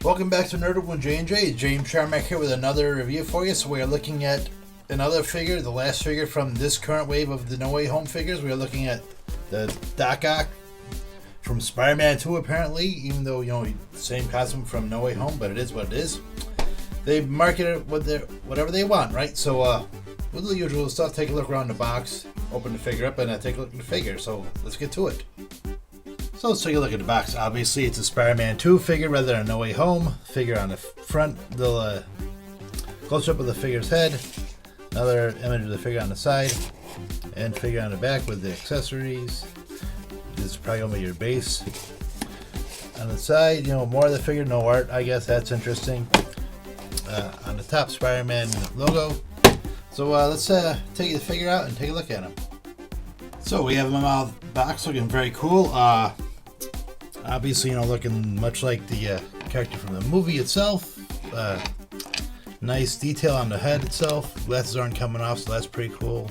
Welcome back to Nerd with J&J. James Sharmack here with another review for you. So we are looking at another figure, the last figure from this current wave of the No Way Home figures. We are looking at the Doc Ock from Spider-Man 2 apparently, even though, you know, same costume from No Way Home, but it is what it is. They market it with whatever they want, right? So with the usual stuff, take a look around the box, open the figure up, and take a look at the figure. So let's get to it. So let's take a look at the box. Obviously, it's a Spider-Man 2 figure rather than a No Way Home figure on the front. The close up of the figure's head. Another image of the figure on the side. And figure on the back with the accessories. This is probably going to be your base. On the side, you know, more of the figure, no art. I guess that's interesting. On the top, Spider-Man logo. So let's take the figure out and take a look at him. So we have him out of the box, looking very cool. Obviously, you know, looking much like the character from the movie itself. Nice detail on the head itself. Glasses aren't coming off, so that's pretty cool.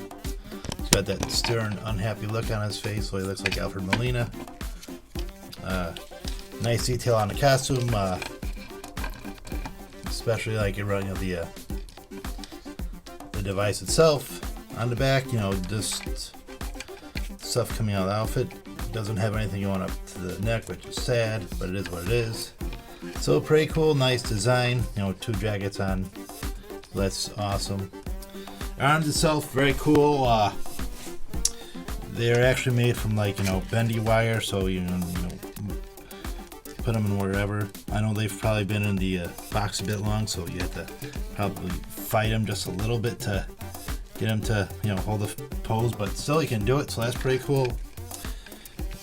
He's got that stern, unhappy look on his face, so he looks like Alfred Molina. Nice detail on the costume, especially like you know, the device itself. On the back, you know, just stuff coming out of the outfit. Doesn't have anything going up to the neck, which is sad, but it is what it is. So pretty cool, nice design. You know, 2 jackets on. That's awesome. Arms itself, very cool. They're actually made from, like, you know, bendy wire, so you know, put them in wherever. I know they've probably been in the box a bit long, so you have to probably fight them just a little bit to get them to, you know, hold the pose, but still you can do it, so that's pretty cool.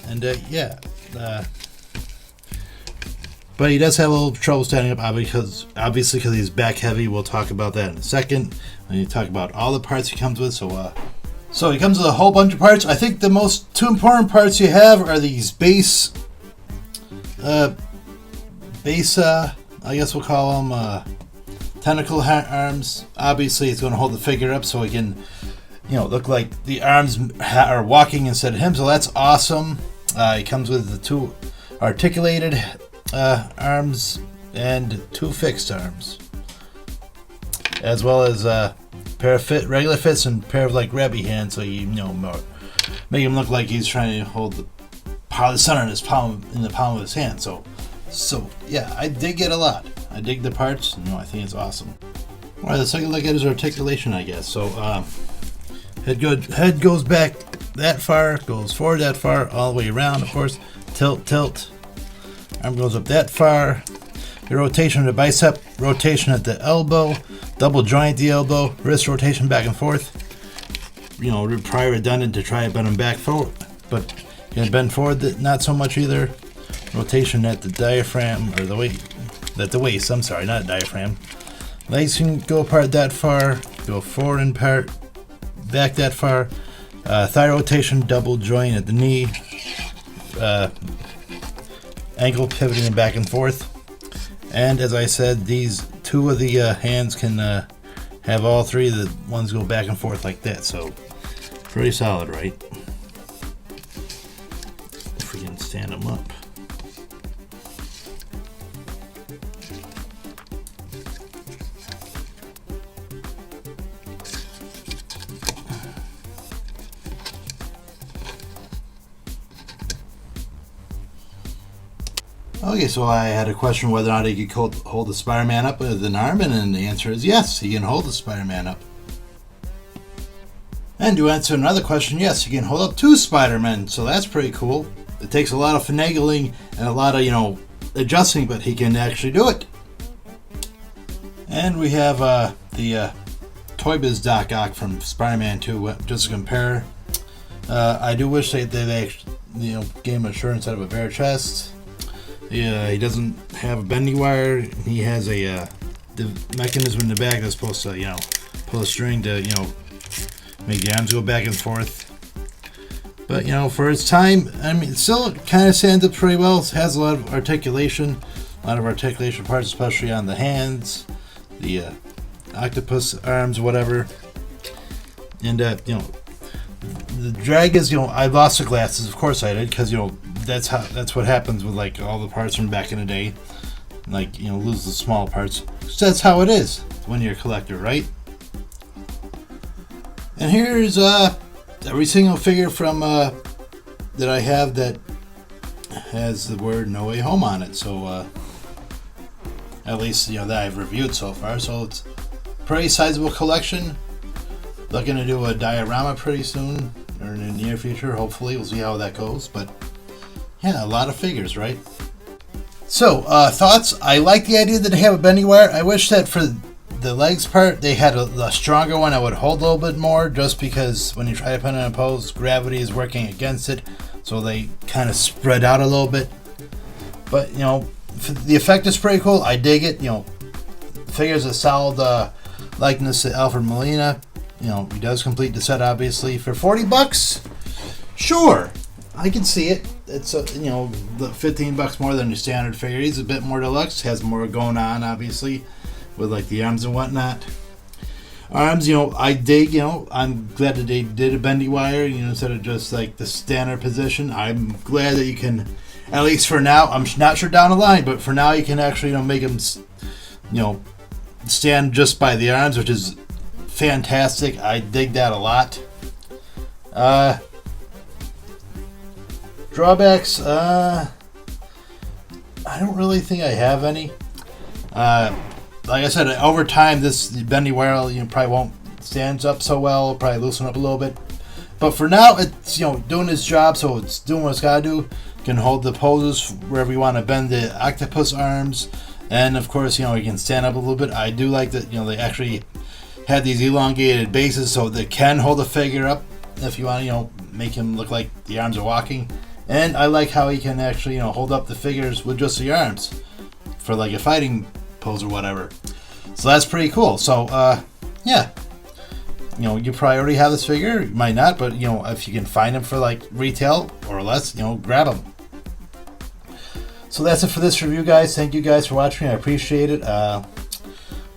And yeah, but he does have a little trouble standing up, obviously because he's back heavy. We'll talk about that in a second when you talk about all the parts he comes with. So he comes with a whole bunch of parts. I think the most 2 important parts you have are these base, I guess we'll call them tentacle arms. Obviously, it's going to hold the figure up so he can, you know, look like the arms are walking instead of him. So that's awesome. He comes with the 2 articulated arms and 2 fixed arms, as well as a pair of regular fists and a pair of like grabby hands. So you know, make him look like he's trying to hold the sun in the palm of his hand. So yeah, I dig it a lot. I dig the parts. You know, I think it's awesome. All right, let's take a look at his articulation, I guess. So head goes back that far, goes forward that far, all the way around, of course. Tilt. Arm goes up that far. The rotation of the bicep, rotation at the elbow, double joint at the elbow, wrist rotation back and forth. You know, probably redundant to try to bend them back forward, but you can bend forward, not so much either. Rotation at the diaphragm, or the waist, I'm sorry, not diaphragm. Legs can go apart that far, go forward in part, back that far. Thigh rotation, double joint at the knee. Ankle pivoting back and forth. And as I said, these 2 of the hands can have all 3 of the ones go back and forth like that. So pretty solid, right? If we can stand them up. Okay, so I had a question whether or not he could hold the Spider-Man up with an arm, and the answer is yes, he can hold the Spider-Man up. And to answer another question, yes, he can hold up 2 Spider-Men, so that's pretty cool. It takes a lot of finagling and a lot of, you know, adjusting, but he can actually do it. And we have the Toy Biz Doc Ock from Spider-Man 2, just to compare. I do wish they actually, you know, gave him a shirt instead of a bare chest. Yeah, he doesn't have a bendy wire. He has a the mechanism in the back that's supposed to, you know, pull a string to, you know, make the arms go back and forth. But, you know, for its time, I mean, it still kind of stands up pretty well. It has a lot of articulation parts, especially on the hands, the octopus arms, whatever. And, you know, the drag is, you know, I lost the glasses. Of course I did, because, you know, that's what happens with, like, all the parts from back in the day. like, you know, lose the small parts. So that's how it is when you're a collector, right? And here's every single figure from that I have that has the word No Way Home on it. So at least, you know, that I've reviewed so far. So it's a pretty sizable collection. Looking to do a diorama pretty soon, or in the near future, hopefully. We'll see how that goes. But yeah, a lot of figures, right? So, thoughts? I like the idea that they have a bendy wire. I wish that for the legs part, they had a stronger one that would hold a little bit more, just because when you try to put it in a pose, gravity is working against it. So they kind of spread out a little bit. But, you know, the effect is pretty cool. I dig it. You know, the figure's a solid likeness to Alfred Molina. You know, he does complete the set, obviously. For $40, sure, I can see it. It's you know, $15 more than your standard figure. He's a bit more deluxe, has more going on, obviously, with like the arms and whatnot. Arms, you know, I dig. You know, I'm glad that they did a bendy wire, you know, instead of just like the standard position. I'm glad that you can, at least for now. I'm not sure down the line, but for now you can actually, you know, make them, you know, stand just by the arms, which is fantastic. I dig that a lot. Drawbacks, I don't really think I have any. Like I said, over time, this bendy wire, you know, probably won't stand up so well. Probably loosen up a little bit. But for now, it's, you know, doing its job, so it's doing what it's got to do. You can hold the poses wherever you want to bend the octopus arms, and of course, you know, you can stand up a little bit. I do like that, you know, they actually had these elongated bases, so they can hold the figure up if you want to, you know, make him look like the arms are walking. And I like how he can actually, you know, hold up the figures with just the arms for like a fighting pose or whatever. So that's pretty cool. So, yeah. You know, you probably already have this figure. You might not, but, you know, if you can find him for like retail or less, you know, grab him. So that's it for this review, guys. Thank you guys for watching. I appreciate it.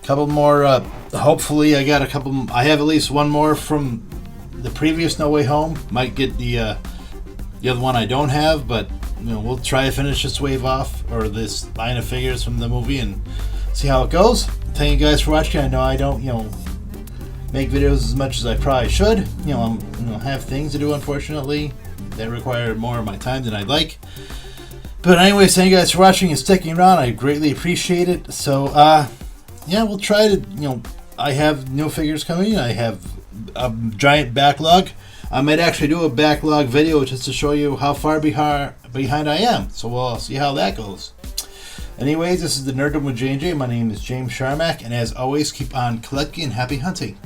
Couple more, hopefully I got a couple. I have at least one more from the previous No Way Home. Might get the other one I don't have, but, you know, we'll try to finish this wave off, or this line of figures from the movie, and see how it goes. Thank you guys for watching. I know I don't, you know, make videos as much as I probably should. You know, have things to do, unfortunately, that require more of my time than I'd like. But anyways, thank you guys for watching and sticking around. I greatly appreciate it. So, yeah, we'll try to, you know, I have new figures coming in. I have a giant backlog. I might actually do a backlog video just to show you how far behind I am. So we'll see how that goes. Anyways, this is the Nerddom with J&J. My name is James Sharmack, and as always, keep on collecting and happy hunting.